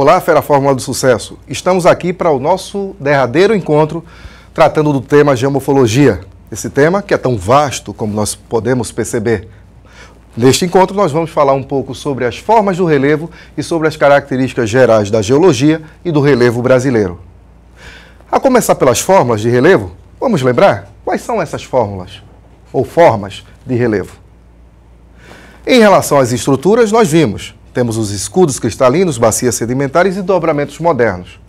Olá, Fera Fórmula do Sucesso. Estamos aqui para o nosso derradeiro encontro tratando do tema geomorfologia. Esse tema que é tão vasto como nós podemos perceber. Neste encontro nós vamos falar um pouco sobre as formas do relevo e sobre as características gerais da geologia e do relevo brasileiro. A começar pelas fórmulas de relevo, vamos lembrar quais são essas fórmulas ou formas de relevo. Em relação às estruturas, nós temos os escudos cristalinos, bacias sedimentares e dobramentos modernos.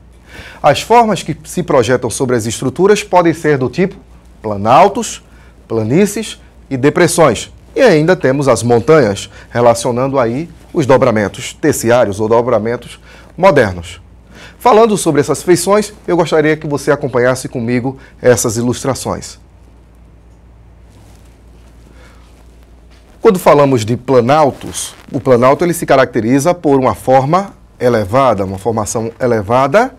As formas que se projetam sobre as estruturas podem ser do tipo planaltos, planícies e depressões. E ainda temos as montanhas, relacionando aí os dobramentos terciários ou dobramentos modernos. Falando sobre essas feições, eu gostaria que você acompanhasse comigo essas ilustrações. Quando falamos de planaltos, o planalto ele se caracteriza por uma forma elevada, uma formação elevada,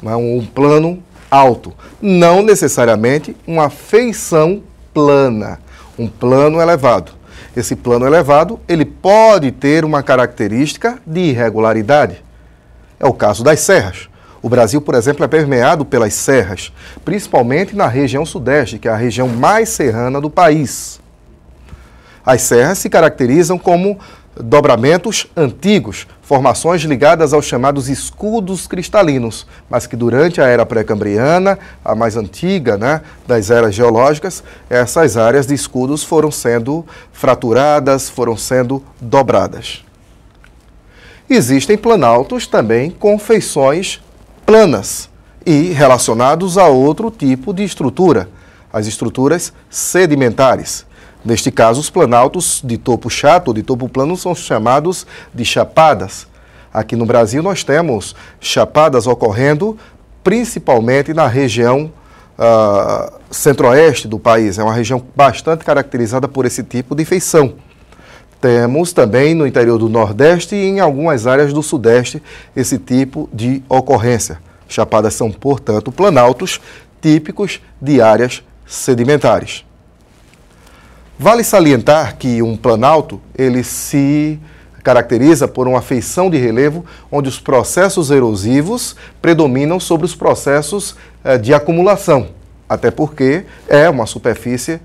um plano alto. Não necessariamente uma feição plana, um plano elevado. Esse plano elevado ele pode ter uma característica de irregularidade. É o caso das serras. O Brasil, por exemplo, é permeado pelas serras, principalmente na região sudeste, que é a região mais serrana do país. As serras se caracterizam como dobramentos antigos, formações ligadas aos chamados escudos cristalinos, mas que durante a era pré-cambriana, a mais antiga das eras geológicas, essas áreas de escudos foram sendo fraturadas, foram sendo dobradas. Existem planaltos também com feições planas e relacionados a outro tipo de estrutura, as estruturas sedimentares. Neste caso, os planaltos de topo chato ou de topo plano são chamados de chapadas. Aqui no Brasil nós temos chapadas ocorrendo principalmente na região centro-oeste do país. É uma região bastante caracterizada por esse tipo de feição. Temos também no interior do Nordeste e em algumas áreas do Sudeste esse tipo de ocorrência. Chapadas são, portanto, planaltos típicos de áreas sedimentares. Vale salientar que um planalto ele se caracteriza por uma feição de relevo onde os processos erosivos predominam sobre os processos de acumulação, até porque é uma superfície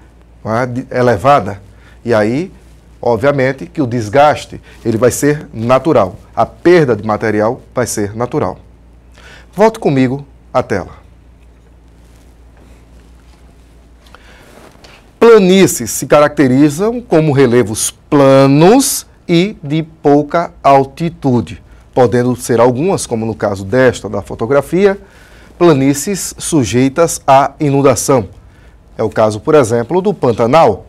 elevada. E aí, obviamente, que o desgaste ele vai ser natural, a perda de material vai ser natural. Volte comigo à tela. Planícies se caracterizam como relevos planos e de pouca altitude, podendo ser algumas, como no caso da fotografia, planícies sujeitas à inundação. É o caso, por exemplo, do Pantanal.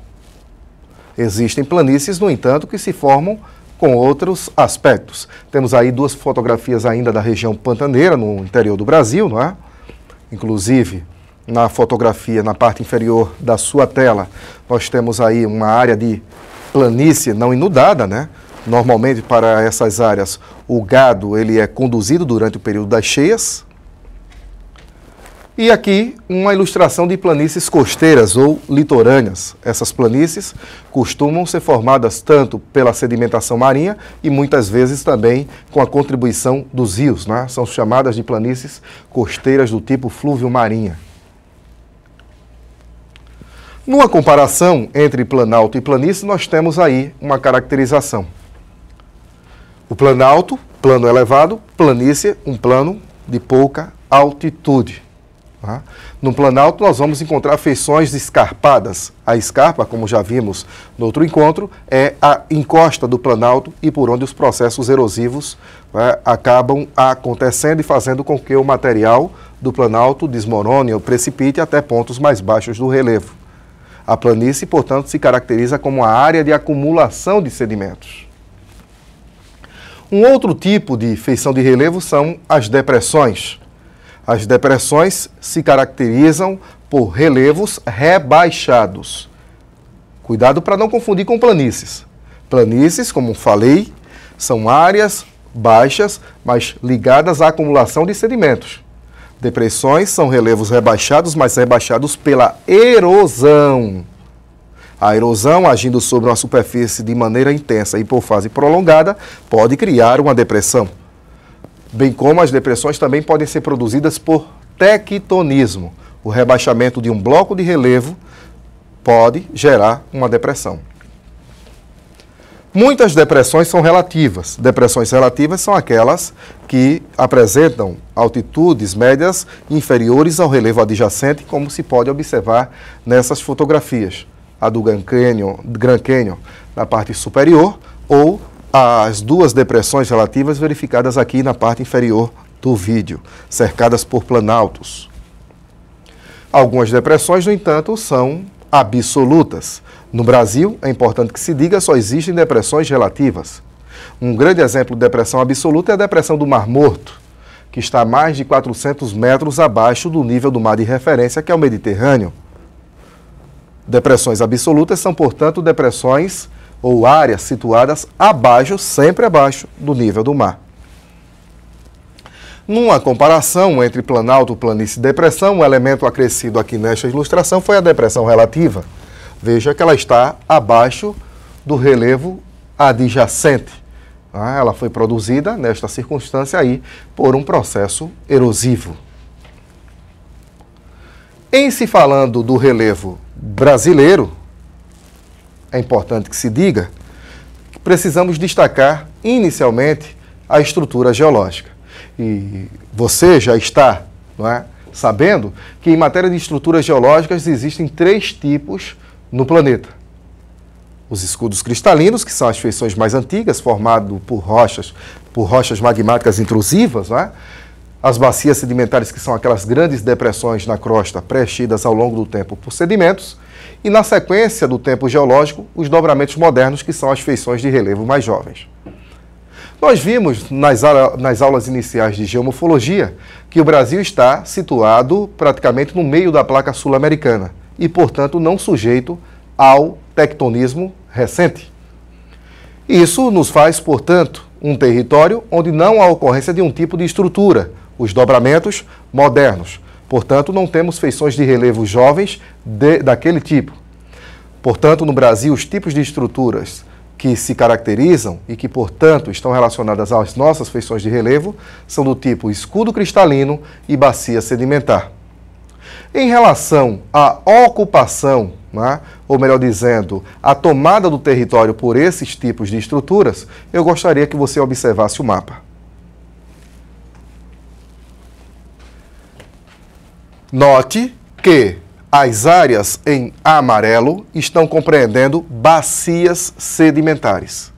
Existem planícies, no entanto, que se formam com outros aspectos. Temos aí duas fotografias ainda da região pantaneira, no interior do Brasil, não é? Inclusive, na fotografia, na parte inferior da sua tela, nós temos aí uma área de planície não inundada, Normalmente, para essas áreas, o gado ele é conduzido durante o período das cheias. E aqui, uma ilustração de planícies costeiras ou litorâneas. Essas planícies costumam ser formadas tanto pela sedimentação marinha e muitas vezes também com a contribuição dos rios, São chamadas de planícies costeiras do tipo fluvio-marinha. Numa comparação entre planalto e planície, nós temos aí uma caracterização. O planalto, plano elevado, planície, um plano de pouca altitude. No planalto, nós vamos encontrar feições escarpadas. A escarpa, como já vimos no outro encontro, é a encosta do planalto e por onde os processos erosivos acabam acontecendo e fazendo com que o material do planalto desmorone ou precipite até pontos mais baixos do relevo. A planície, portanto, se caracteriza como a área de acumulação de sedimentos. Um outro tipo de feição de relevo são as depressões. As depressões se caracterizam por relevos rebaixados. Cuidado para não confundir com planícies. Planícies, como falei, são áreas baixas, mas ligadas à acumulação de sedimentos. Depressões são relevos rebaixados, mas rebaixados pela erosão. A erosão, agindo sobre uma superfície de maneira intensa e por fase prolongada, pode criar uma depressão. bem como as depressões também podem ser produzidas por tectonismo. O rebaixamento de um bloco de relevo pode gerar uma depressão. Muitas depressões são relativas. Depressões relativas são aquelas que apresentam altitudes médias inferiores ao relevo adjacente, como se pode observar nessas fotografias. A do Grand Canyon na parte superior ou as duas depressões relativas verificadas aqui na parte inferior do vídeo, cercadas por planaltos. Algumas depressões, no entanto, são absolutas. No Brasil, é importante que se diga, só existem depressões relativas. Um grande exemplo de depressão absoluta é a depressão do Mar Morto, que está a mais de 400 metros abaixo do nível do mar de referência, que é o Mediterrâneo. Depressões absolutas são, portanto, depressões ou áreas situadas abaixo, sempre abaixo do nível do mar. Numa comparação entre planalto, planície e depressão, um elemento acrescido aqui nesta ilustração foi a depressão relativa. Veja que ela está abaixo do relevo adjacente. Ela foi produzida, nesta circunstância aí, por um processo erosivo. Em se falando do relevo brasileiro, é importante que se diga que precisamos destacar inicialmente a estrutura geológica. E você já está, não é, sabendo que em matéria de estruturas geológicas existem 3 tipos no planeta. Os escudos cristalinos, que são as feições mais antigas, formados por rochas magmáticas intrusivas, não é? As bacias sedimentares, que são aquelas grandes depressões na crosta preenchidas ao longo do tempo por sedimentos, e na sequência do tempo geológico, os dobramentos modernos, que são as feições de relevo mais jovens. Nós vimos nas aulas iniciais de geomorfologia que o Brasil está situado praticamente no meio da placa sul-americana e, portanto, não sujeito ao tectonismo recente. Isso nos faz, portanto, um território onde não há ocorrência de um tipo de estrutura, os dobramentos modernos. Portanto, não temos feições de relevo jovens daquele tipo. Portanto, no Brasil, os tipos de estruturas que se caracterizam e que, portanto, estão relacionadas às nossas feições de relevo são do tipo escudo cristalino e bacia sedimentar. Em relação à ocupação, né, ou melhor dizendo, a tomada do território por esses tipos de estruturas, eu gostaria que você observasse o mapa. Note que as áreas em amarelo estão compreendendo bacias sedimentares.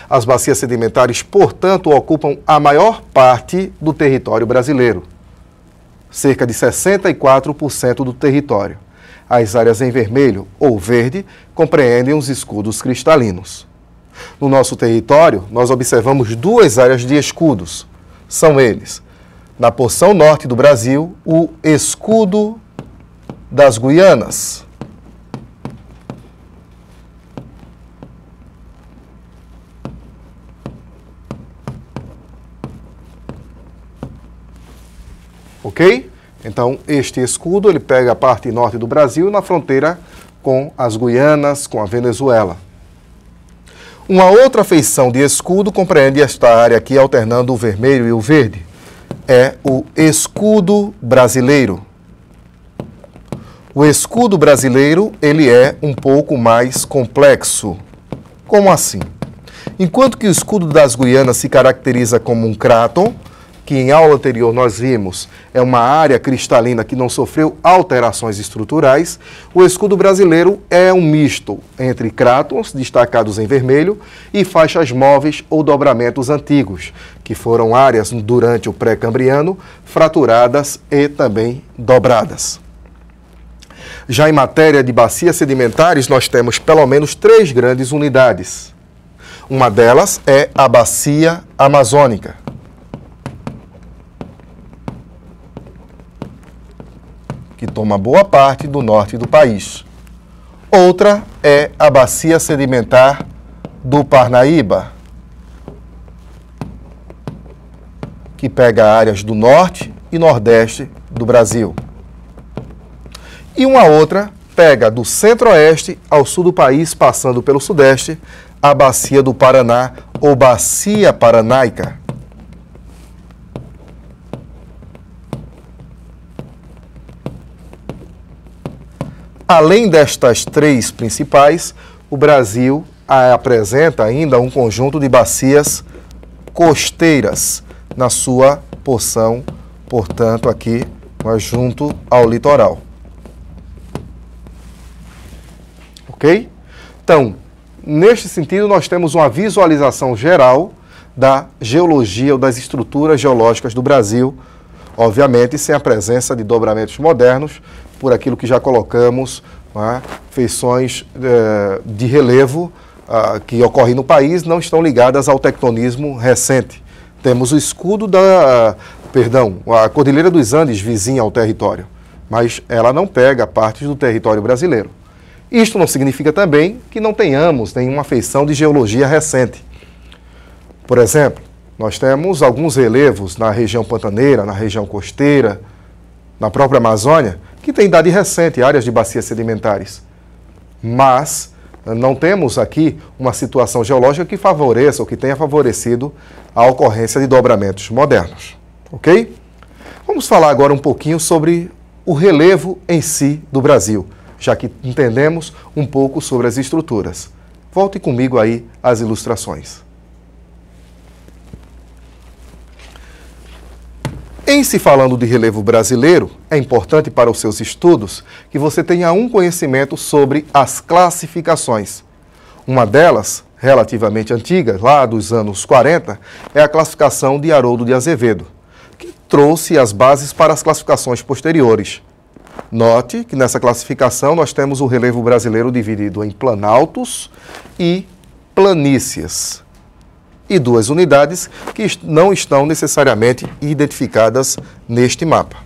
As bacias sedimentares, portanto, ocupam a maior parte do território brasileiro, cerca de 64% do território. As áreas em vermelho ou verde compreendem os escudos cristalinos. No nosso território, nós observamos 2 áreas de escudos. São eles: na porção norte do Brasil, o escudo das Guianas. Ok? Então, este escudo, ele pega a parte norte do Brasil na fronteira com as Guianas, com a Venezuela. Uma outra feição de escudo compreende esta área aqui, alternando o vermelho e o verde. É o escudo brasileiro. O escudo brasileiro, ele é um pouco mais complexo. Como assim? Enquanto que o escudo das Guianas se caracteriza como um cráton, que em aula anterior nós vimos é uma área cristalina que não sofreu alterações estruturais, o escudo brasileiro é um misto entre crátons, destacados em vermelho, e faixas móveis ou dobramentos antigos, que foram áreas durante o pré-cambriano fraturadas e também dobradas. Já em matéria de bacias sedimentares, nós temos pelo menos 3 grandes unidades. Uma delas é a Bacia Amazônica, que toma boa parte do norte do país. Outra é a Bacia Sedimentar do Parnaíba, que pega áreas do norte e nordeste do Brasil. E uma outra pega do centro-oeste ao sul do país, passando pelo sudeste, a Bacia do Paraná ou Bacia Paranaica. Além destas três principais, o Brasil apresenta ainda um conjunto de bacias costeiras na sua porção, portanto, aqui junto ao litoral. Ok? Então, neste sentido, nós temos uma visualização geral da geologia ou das estruturas geológicas do Brasil, obviamente sem a presença de dobramentos modernos, por aquilo que já colocamos, feições de relevo que ocorrem no país não estão ligadas ao tectonismo recente. Temos o escudo a Cordilheira dos Andes vizinha ao território, mas ela não pega partes do território brasileiro. Isto não significa também que não tenhamos nenhuma feição de geologia recente. Por exemplo, nós temos alguns relevos na região pantaneira, na região costeira, na própria Amazônia, que têm idade recente, áreas de bacias sedimentares. Mas não temos aqui uma situação geológica que favoreça ou que tenha favorecido a ocorrência de dobramentos modernos. Ok? Vamos falar agora um pouquinho sobre o relevo em si do Brasil, já que entendemos um pouco sobre as estruturas. Volte comigo aí às ilustrações. Em se falando de relevo brasileiro, é importante para os seus estudos que você tenha um conhecimento sobre as classificações. Uma delas, relativamente antiga, lá dos anos 40, é a classificação de Haroldo de Azevedo, que trouxe as bases para as classificações posteriores. Note que nessa classificação nós temos o relevo brasileiro dividido em planaltos e planícies, e duas unidades que não estão necessariamente identificadas neste mapa.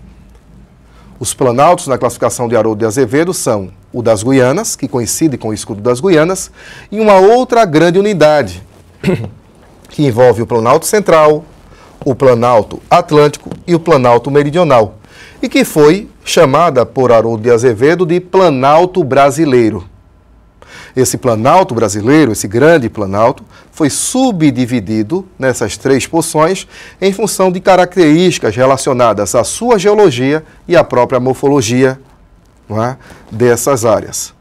Os planaltos na classificação de Haroldo de Azevedo são o das Guianas, que coincide com o escudo das Guianas, e uma outra grande unidade, que envolve o Planalto Central, o Planalto Atlântico e o Planalto Meridional, e que foi chamada por Haroldo de Azevedo de Planalto Brasileiro. Esse Planalto Brasileiro, esse grande Planalto, foi subdividido nessas três porções em função de características relacionadas à sua geologia e à própria morfologia, dessas áreas.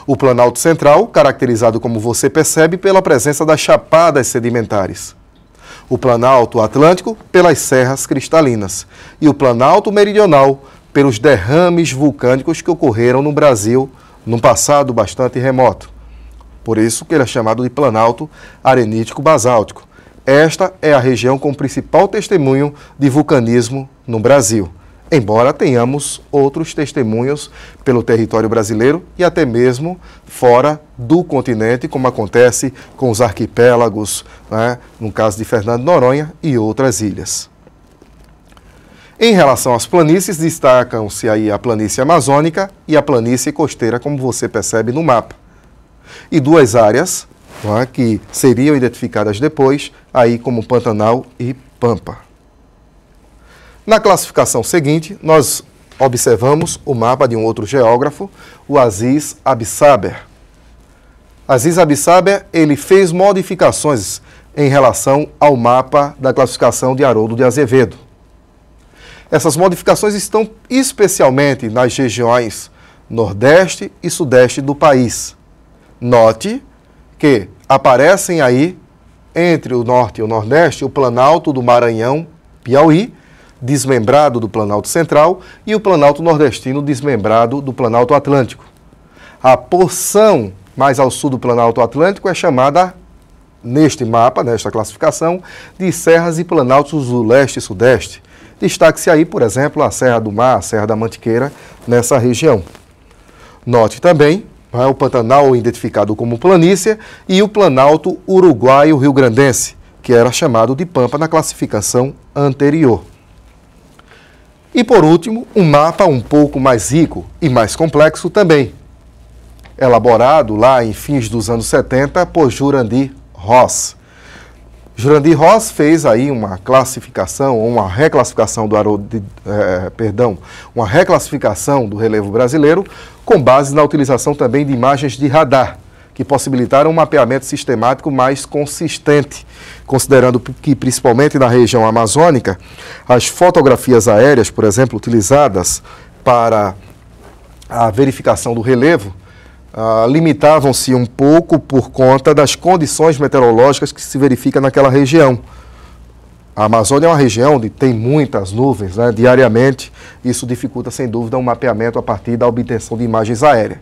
O Planalto Central, caracterizado, como você percebe, pela presença das chapadas sedimentares. O Planalto Atlântico, pelas serras cristalinas. E o Planalto Meridional, pelos derrames vulcânicos que ocorreram no Brasil num passado bastante remoto. Por isso que ele é chamado de Planalto Arenítico Basáltico. Esta é a região com o principal testemunho de vulcanismo no Brasil, embora tenhamos outros testemunhos pelo território brasileiro e até mesmo fora do continente, como acontece com os arquipélagos, no caso de Fernando de Noronha e outras ilhas. Em relação às planícies, destacam-se aí a planície amazônica e a planície costeira, como você percebe no mapa. E duas áreas que seriam identificadas depois, aí como Pantanal e Pampa. Na classificação seguinte, nós observamos o mapa de um outro geógrafo, o Aziz Absaber. Aziz Absaber, ele fez modificações em relação ao mapa da classificação de Haroldo de Azevedo. Essas modificações estão especialmente nas regiões Nordeste e Sudeste do país. Note que aparecem aí, entre o Norte e o Nordeste, o Planalto do Maranhão, Piauí, desmembrado do Planalto Central, e o Planalto Nordestino, desmembrado do Planalto Atlântico. A porção mais ao sul do Planalto Atlântico é chamada, neste mapa, nesta classificação, de serras e planaltos do Leste e Sudeste. Destaque-se aí, por exemplo, a Serra do Mar, a Serra da Mantiqueira, nessa região. Note também o Pantanal, identificado como planície, e o Planalto Uruguaio-Rio-Grandense, que era chamado de Pampa na classificação anterior. E, por último, um mapa um pouco mais rico e mais complexo também, elaborado lá em fins dos anos 70 por Jurandir Ross. Jurandir Ross fez aí uma classificação, uma reclassificação uma reclassificação do relevo brasileiro com base na utilização também de imagens de radar, que possibilitaram um mapeamento sistemático mais consistente, considerando que, principalmente na região amazônica, as fotografias aéreas, por exemplo, utilizadas para a verificação do relevo limitavam-se um pouco por conta das condições meteorológicas que se verificam naquela região. A Amazônia é uma região onde tem muitas nuvens, né, diariamente. Isso dificulta, sem dúvida, um mapeamento a partir da obtenção de imagens aéreas.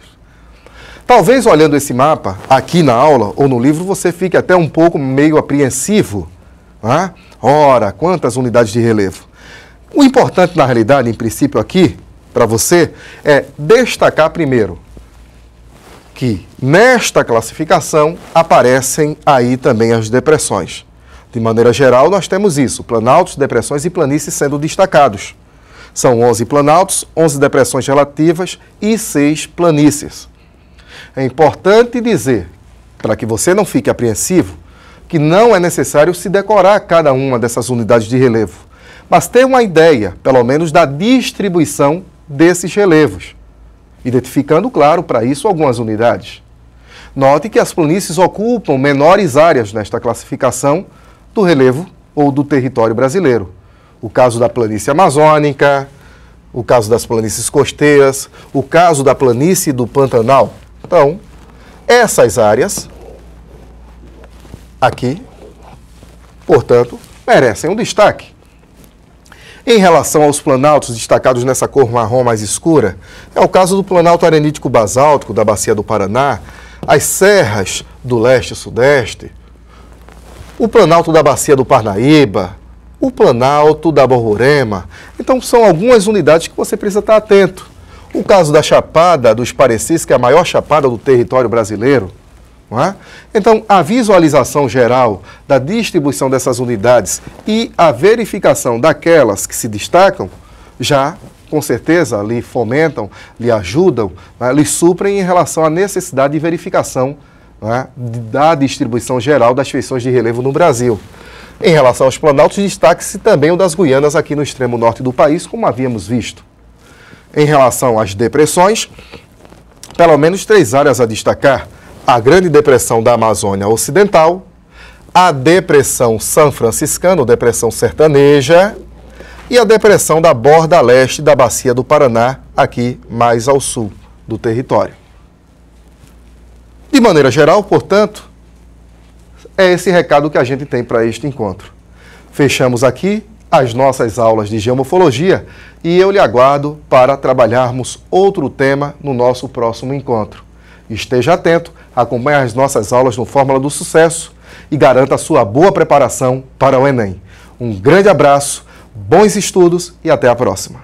Talvez, olhando esse mapa aqui na aula ou no livro, você fique até um pouco meio apreensivo. Né? Ora, quantas unidades de relevo? O importante, na realidade, em princípio aqui, para você, é destacar primeiro que nesta classificação aparecem aí também as depressões. De maneira geral, nós temos isso, planaltos, depressões e planícies sendo destacados. São 11 planaltos, 11 depressões relativas e 6 planícies. É importante dizer, para que você não fique apreensivo, que não é necessário se decorar cada uma dessas unidades de relevo, mas ter uma ideia, pelo menos, da distribuição desses relevos, identificando, claro, para isso algumas unidades. Note que as planícies ocupam menores áreas nesta classificação do relevo ou do território brasileiro. O caso da planície amazônica, o caso das planícies costeiras, o caso da planície do Pantanal. Então, essas áreas aqui, portanto, merecem um destaque. Em relação aos planaltos destacados nessa cor marrom mais escura, é o caso do planalto arenítico basáltico da Bacia do Paraná, as serras do leste e sudeste, o planalto da Bacia do Parnaíba, o planalto da Borborema. Então, são algumas unidades que você precisa estar atento. O caso da Chapada dos Parecis, que é a maior chapada do território brasileiro. Não é? Então, a visualização geral da distribuição dessas unidades e a verificação daquelas que se destacam, já, com certeza, lhe fomentam, lhe ajudam, lhe suprem em relação à necessidade de verificação da distribuição geral das feições de relevo no Brasil. Em relação aos planaltos, destaque-se também o das Guianas aqui no extremo norte do país, como havíamos visto. Em relação às depressões, pelo menos 3 áreas a destacar: a Grande Depressão da Amazônia Ocidental, a Depressão São Franciscano, Depressão Sertaneja, e a Depressão da Borda Leste da Bacia do Paraná, aqui mais ao sul do território. De maneira geral, portanto, é esse recado que a gente tem para este encontro. Fechamos aqui as nossas aulas de geomorfologia e eu lhe aguardo para trabalharmos outro tema no nosso próximo encontro. Esteja atento, acompanhe as nossas aulas no Fórmula do Sucesso e garanta a sua boa preparação para o Enem. Um grande abraço, bons estudos e até a próxima.